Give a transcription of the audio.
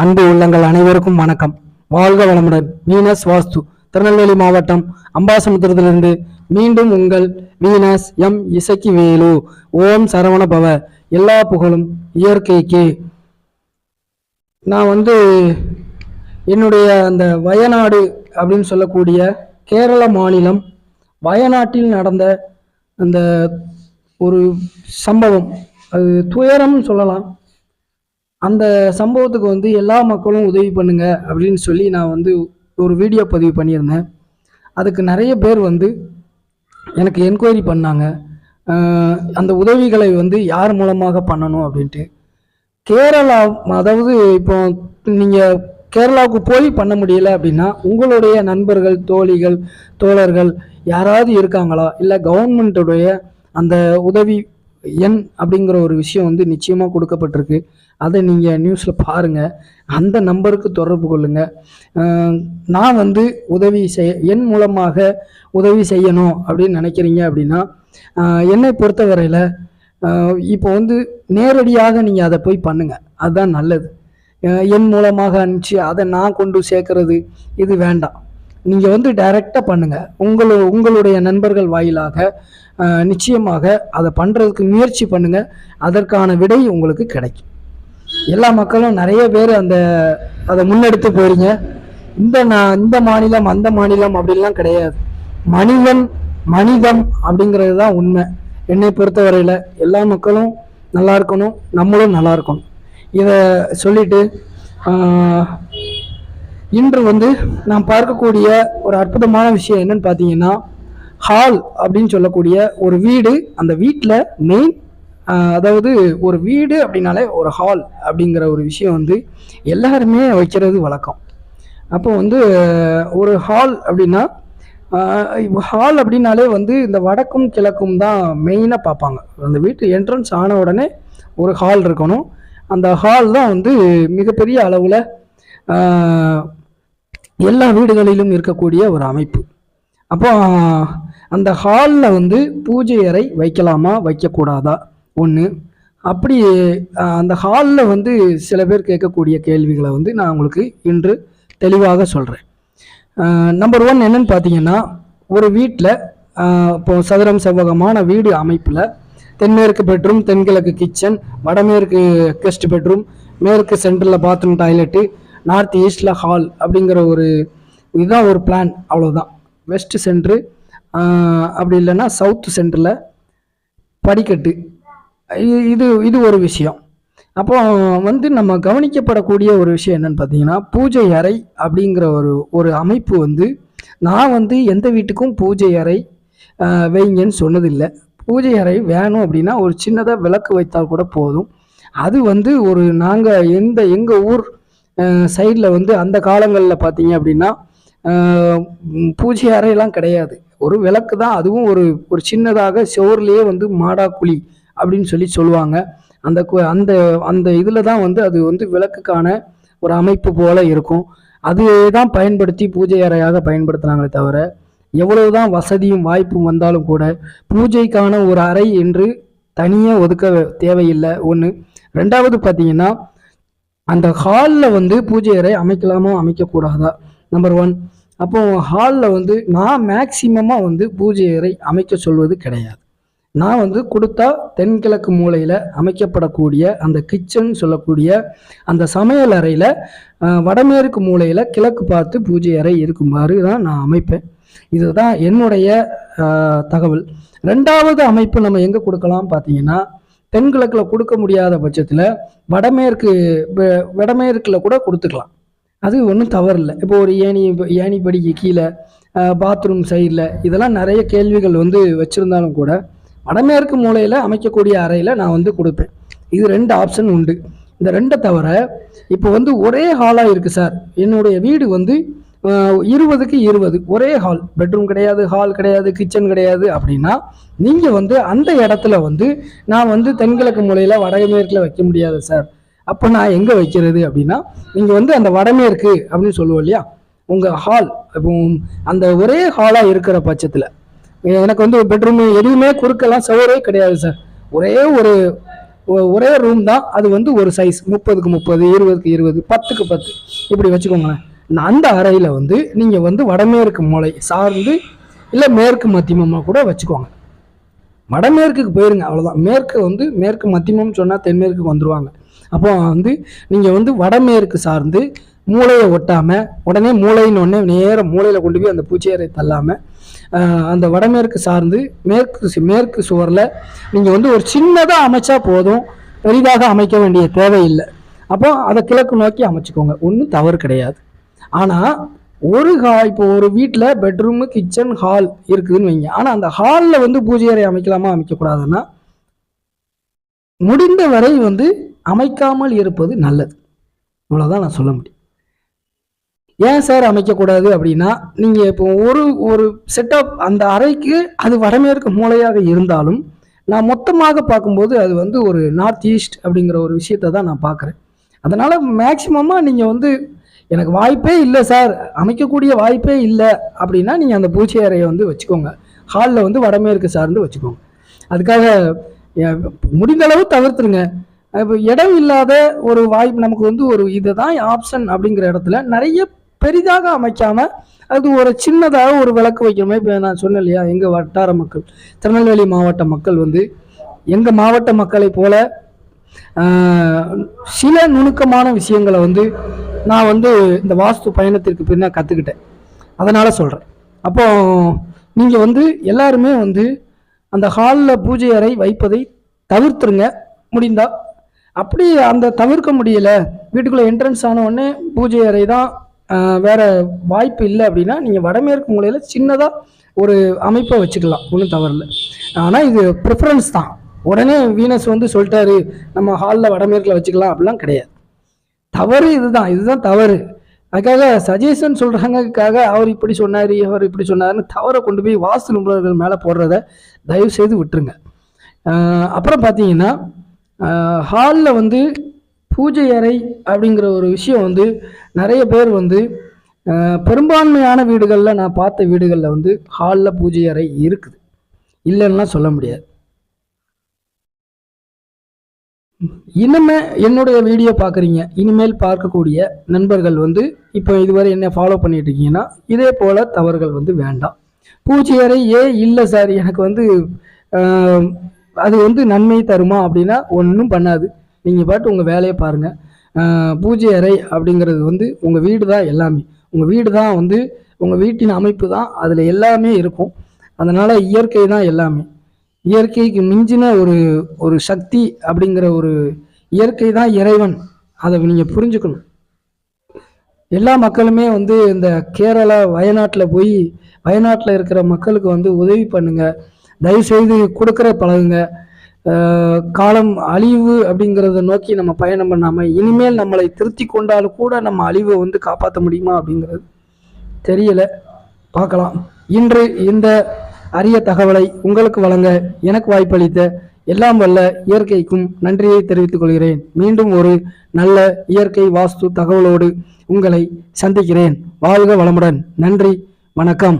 அன்பு உள்ளங்கள் அனைவருக்கும் வணக்கம். வாழ்க வளமுடன். வீனஸ் வாஸ்து திருநெல்வேலி மாவட்டம் அம்பாசமுத்திரத்திலிருந்து மீண்டும் உங்கள் வீனஸ் எம் இசக்கி வேலு. ஓம் சரவண பவ. எல்லா புகழும் இயற்கைக்கு. நான் என்னுடைய அந்த வயநாடு அப்படின்னு சொல்லக்கூடிய கேரள மாநிலம் வயநாட்டில் நடந்த அந்த ஒரு சம்பவம், அது துயரம்னு சொல்லலாம். அந்த சம்பவத்துக்கு எல்லா மக்களும் உதவி பண்ணுங்க அப்படின்னு சொல்லி நான் ஒரு வீடியோ பதிவு பண்ணியிருந்தேன். அதுக்கு நிறைய பேர் எனக்கு என்கொயரி பண்ணாங்க. அந்த உதவிகளை யார் மூலமாக பண்ணணும் அப்படின்ட்டு. கேரளா, அதாவது இப்போ நீங்கள் கேரளாவுக்கு போய் பண்ண முடியல அப்படின்னா உங்களுடைய நண்பர்கள், தோழிகள், தோழர்கள் யாராவது இருக்காங்களா, இல்லை கவர்மெண்ட்டுடைய அந்த உதவி எண் அப்படிங்கிற ஒரு விஷயம் நிச்சயமாக கொடுக்கப்பட்டிருக்கு. அதை நீங்கள் நியூஸில் பாருங்கள். அந்த நம்பருக்கு தொடர்பு கொள்ளுங்கள். நான் உதவி என் மூலமாக உதவி செய்யணும் அப்படின்னு நினைக்கிறீங்க அப்படின்னா என்னை பொறுத்தவரையில் இப்போ நேரடியாக நீங்கள் அதை போய் பண்ணுங்கள், அதுதான் நல்லது. என் மூலமாக அனுப்பிச்சு அதை நான் கொண்டு சேர்க்கறது இது வேண்டாம். நீங்கள் டைரெக்டாக பண்ணுங்கள். உங்களுடைய நண்பர்கள் வாயிலாக நிச்சயமாக அதை பண்ணுறதுக்கு முயற்சி பண்ணுங்கள். அதற்கான விடை உங்களுக்கு கிடைக்கும். எல்லா மக்களும் நிறைய பேர் அதை முன்னெடுத்து போறீங்க. இந்த மாநிலம் அந்த மாநிலம் அப்படின்லாம் கிடையாது. மனிதம் அப்படிங்கிறது தான் உண்மை. என்னை பொறுத்தவரையில் எல்லா மக்களும் நல்லா இருக்கணும், நம்மளும் நல்லா இருக்கணும். இதை சொல்லிட்டு இன்று நான் பார்க்கக்கூடிய ஒரு அற்புதமான விஷயம் என்னன்னு பார்த்தீங்கன்னா, ஹால் அப்படின்னு சொல்லக்கூடிய ஒரு வீடு. அந்த வீட்டில் மெயின், அதாவது ஒரு வீடு அப்படின்னாலே ஒரு ஹால் அப்படிங்கிற ஒரு விஷயம் எல்லாருமே வைக்கிறது வழக்கம். அப்போ ஒரு ஹால் அப்படின்னாலே இந்த வடக்கும் கிழக்கும் தான் மெயினாக பார்ப்பாங்க. அந்த வீட்டு என்ட்ரன்ஸ் ஆன உடனே ஒரு ஹால் இருக்கணும். அந்த ஹால் தான் மிகப்பெரிய அளவில் எல்லா வீடுகளிலும் இருக்கக்கூடிய ஒரு அமைப்பு. அப்போ அந்த ஹாலில் பூஜை அறை வைக்கலாமா வைக்கக்கூடாதா ஒன்று. அப்படி அந்த ஹாலில் சில பேர் கேட்கக்கூடிய கேள்விகளை நான் உங்களுக்கு இன்று தெளிவாக சொல்கிறேன். நம்பர் 1 என்னன்னு பார்த்தீங்கன்னா, ஒரு வீட்டில் இப்போ சதுரம் செவ்வகமான வீடு அமைப்பில் தென்மேற்கு பெட்ரூம், தென்கிழக்கு கிச்சன், வடமேற்கு கெஸ்ட் பெட்ரூம், மேற்கு சென்டரில் பாத்ரூம் டாய்லெட்டு, நார்த் ஈஸ்டில் ஹால் அப்படிங்கிற இதுதான் ஒரு பிளான். அவ்வளோதான். வெஸ்ட் சென்ட்ரு, அப்படி இல்லைன்னா சவுத்து சென்டரில் படிக்கட்டு. இது ஒரு விஷயம். அப்போ நம்ம கவனிக்கப்படக்கூடிய ஒரு விஷயம் என்னன்னு பார்த்தீங்கன்னா, பூஜை அறை அப்படிங்கிற ஒரு அமைப்பு நான் எந்த வீட்டுக்கும் பூஜை அறை வைங்கன்னு சொன்னதில்லை. பூஜை அறை வேணும் அப்படின்னா ஒரு சின்னதாக விளக்கு வைத்தால் கூட போதும். அது நாங்கள் எங்கள் ஊர் சைடில் அந்த காலங்களில் பார்த்தீங்க அப்படின்னா பூஜை அறையெல்லாம் கிடையாது. ஒரு விளக்கு தான். அதுவும் ஒரு சின்னதாக செவர்லேயே மாடாக்குழி அப்படின்னு சொல்லுவாங்க. அந்த அந்த இதில் தான் அது விளக்குக்கான ஒரு அமைப்பு போல இருக்கும். அது தான் பயன்படுத்தி பூஜை அறையாக பயன்படுத்துனாங்களே தவிர, எவ்வளவுதான் வசதியும் வாய்ப்பும் வந்தாலும் கூட பூஜைக்கான ஒரு அறை என்று தனியாக ஒதுக்க தேவையில்லை. ஒன்று. ரெண்டாவது பார்த்தீங்கன்னா, அந்த ஹாலில் பூஜை அறை அமைக்கலாமா அமைக்கக்கூடாதா, நம்பர் 1. அப்போ ஹாலில் நான் மேக்சிமமாக பூஜை அறை அமைக்க சொல்வது கிடையாது. நான் கொடுத்தா தென்கிழக்கு மூலையில் அமைக்கப்படக்கூடிய அந்த கிச்சன் சொல்லக்கூடிய அந்த சமையல் அறையில் வடமேற்கு மூலையில் கிழக்கு பார்த்து பூஜை அறை இருக்குமாறு தான் நான் அமைப்பேன். இதுதான் என்னுடைய தகவல். ரெண்டாவது அமைப்பு நம்ம எங்கே கொடுக்கலாம் பார்த்தீங்கன்னா, தென்கிழக்கில் கொடுக்க முடியாத பட்சத்தில் வடமேற்கில் கூட கொடுத்துக்கலாம். அது ஒன்றும் தவறில்லை. இப்போ ஒரு ஏணிப்படிக்கு கீழே, பாத்ரூம் சைடில், இதெல்லாம் நிறைய கேள்விகள் வச்சுருந்தாலும் கூட வடமேற்கு மூலையில் அமைக்கக்கூடிய அறையில் நான் கொடுப்பேன். இது 2 ஆப்ஷன் உண்டு. இந்த 2 தவிர இப்போ ஒரே ஹாலாக இருக்குது சார், என்னுடைய வீடு 20க்கு 20 ஒரே ஹால், பெட்ரூம் கிடையாது, ஹால் கிடையாது, கிச்சன் கிடையாது அப்படின்னா நீங்கள் அந்த இடத்துல நான் தென்கிழக்கு மூலையில் வடமேற்கில் வைக்க முடியாது சார். அப்போ நான் எங்கே வைக்கிறது அப்படின்னா, நீங்கள் அந்த வடமேற்கு அப்படின்னு சொல்லுவோம் இல்லையா, உங்கள் ஹால். இப்போ அந்த ஒரே ஹாலாக இருக்கிற பட்சத்தில் எனக்கு பெட்ரூம் எதுவுமே குறுக்கெல்லாம் சவரே கிடையாது சார். ஒரே ஒரு ஒரே ரூம் தான், அது வந்து ஒரு சைஸ் 30க்கு 30, 20க்கு 20, 10க்கு 10 இப்படி வச்சுக்கோங்களேன். அந்த அறையில் வந்து நீங்கள் வந்து வடமேற்கு மூலை சார்ந்து இல்லை மேற்கு மத்தியமமாக கூட வச்சுக்கோங்க. வடமேற்குக்கு போயிருங்க, அவ்வளோதான். மேற்கு வந்து மேற்கு மத்தியமம் சொன்னால் தென்மேற்குக்கு வந்துடுவாங்க. அப்போ வந்து நீங்கள் வந்து வடமேற்கு சார்ந்து மூளையை ஒட்டாமல் உடனே மூளைன்னு ஒன்று நேராக மூளையில் கொண்டு போய் அந்த பூச்சியறை தள்ளாமல் அந்த வடமேற்கு சார்ந்து மேற்கு சுவரில் நீங்கள் வந்து ஒரு சின்னதாக அமைச்சா போதும், பெரிதாக அமைக்க வேண்டிய தேவையில்லை. அப்போ அதை கிழக்கு நோக்கி அமைச்சுக்கோங்க, ஒன்றும் தவறு கிடையாது. ஆனால் இப்போ ஒரு வீட்டில் பெட்ரூமு, கிச்சன், ஹால் இருக்குதுன்னு வைங்க. ஆனால் அந்த ஹாலில் வந்து பூஜை அறை அமைக்கலாமா அமைக்கக்கூடாதுன்னா முடிந்த வரை வந்து அமைக்காமல் இருப்பது நல்லது. இவ்வளோதான் நான் சொல்ல முடியும். ஏன் சார் அமைக்கக்கூடாது அப்படின்னா, நீங்கள் இப்போ ஒரு செட்டப் அந்த அறைக்கு அது வடமேற்கு மூலையாக இருந்தாலும் நான் மொத்தமாக பார்க்கும்போது அது வந்து ஒரு நார்த் ஈஸ்ட் அப்படிங்கிற ஒரு விஷயத்தை தான் நான் பார்க்குறேன். அதனால் மேக்சிமமாக நீங்கள் வந்து எனக்கு வாய்ப்பே இல்லை சார், அமைக்கக்கூடிய வாய்ப்பே இல்லை அப்படின்னா நீங்கள் அந்த பூஜை அறையை வந்து வச்சுக்கோங்க, ஹாலில் வந்து வடமேற்கு சார்ந்து வச்சுக்கோங்க. அதுக்காக முடிந்தளவு தவிர்த்துருங்க. இப்போ இடம் இல்லாத ஒரு வாய்ப்பு நமக்கு வந்து ஒரு இதுதான் ஆப்ஷன் அப்படிங்கிற இடத்துல நிறைய பெரிதாக அமைக்காமல் அது ஒரு சின்னதாக ஒரு விளக்கு வைக்கணுமே. இப்போ நான் சொன்னேன் இல்லையா, எங்கள் வட்டார மக்கள், திருநெல்வேலி மாவட்ட மக்கள் வந்து எங்கள் மாவட்ட மக்களை போல சில நுணுக்கமான விஷயங்களை வந்து நான் வந்து இந்த வாஸ்து பயணத்திற்கு பின்ன கற்றுக்கிட்டேன். அதனால் சொல்கிறேன். அப்போ நீங்கள் வந்து எல்லாருமே வந்து அந்த ஹாலில் பூஜை அறை வைப்பதை தவிர்த்துருங்க முடிந்தால். அப்படி அந்த தவிர்க்க முடியலை, வீட்டுக்குள்ளே என்ட்ரன்ஸ் ஆன உடனே பூஜை அறை தான், வேறு வாய்ப்பு இல்லை அப்படின்னா நீங்கள் வடமேற்கு மூலையில் சின்னதாக ஒரு அமைப்பை வச்சுக்கலாம், ஒன்றும் தவறில்லை. ஆனால் இது ப்ரிஃபரன்ஸ் தான். உடனே வீனஸ் வந்து சொல்லிட்டாரு நம்ம ஹாலில் வடமேற்கில் வச்சுக்கலாம் அப்படிலாம் கிடையாது. தவறு இதுதான் தவறு. அதுக்காக சஜஷன் சொல்கிறாங்கக்காக அவர் இப்படி சொன்னார் அவர் இப்படி சொன்னார்னு தவறை கொண்டு போய் வாஸ்து நிபுணர்கள் மேலே போடுறத தயவு செய்து விட்டுருங்க. அப்புறம் பார்த்தீங்கன்னா ஹாலில் வந்து பூஜை அறை அப்படிங்கிற ஒரு விஷயம் வந்து நிறைய பேர் வந்து பெரும்பான்மையான வீடுகளில் நான் பார்த்த வீடுகளில் வந்து ஹாலில் பூஜை அறை இருக்குது, இல்லைன்னா சொல்ல முடியாது. இனிமே என்னுடைய வீடியோ பார்க்குறீங்க, இனிமேல் பார்க்கக்கூடிய நண்பர்கள் வந்து இப்போ இதுவரை என்ன ஃபாலோ பண்ணிட்டு இருக்கீங்கன்னா இதே போல் தவறுகள் வந்து வேண்டாம். பூஜை அறை இல்லை சார் எனக்கு வந்து அது வந்து நன்மை தருமா அப்படின்னா ஒன்றும் பண்ணாது. நீங்கள் பாட்டு உங்கள் வேலையை பாருங்கள். பூஜை அறை அப்படிங்கிறது வந்து உங்கள் வீடு தான் எல்லாமே. உங்கள் வீடு தான் வந்து உங்கள் வீட்டின் அமைப்பு தான், அதில் எல்லாமே இருக்கும். அதனால் இயற்கை தான் எல்லாமே. இயற்கைக்கு மிஞ்சின ஒரு சக்தி அப்படிங்கிற ஒரு இயற்கை தான் இறைவன். அதை நீங்கள் புரிஞ்சுக்கணும். எல்லா மக்களுமே வந்து இந்த கேரளா வயநாட்டில் இருக்கிற மக்களுக்கு வந்து உதவி பண்ணுங்க, தயவுசெய்து கொடுக்குற பழகுங்க. காலம் அழிவு அப்படிங்கிறத நோக்கி நம்ம பயணம் பண்ணாமல் இனிமேல் நம்மளை திருத்தி கொண்டாலும் கூட நம்ம அழிவை வந்து காப்பாற்ற முடியுமா அப்படிங்கிறது தெரியலை, பார்க்கலாம். இன்று இந்த அரிய தகவலை உங்களுக்கு வழங்க எனக்கு வாய்ப்பளித்த எல்லாம் வல்ல இயற்கைக்கும் நன்றியை தெரிவித்துக் கொள்கிறேன். மீண்டும் ஒரு நல்ல இயற்கை வாஸ்து தகவலோடு உங்களை சந்திக்கிறேன். வாழ்க வளமுடன். நன்றி, வணக்கம்.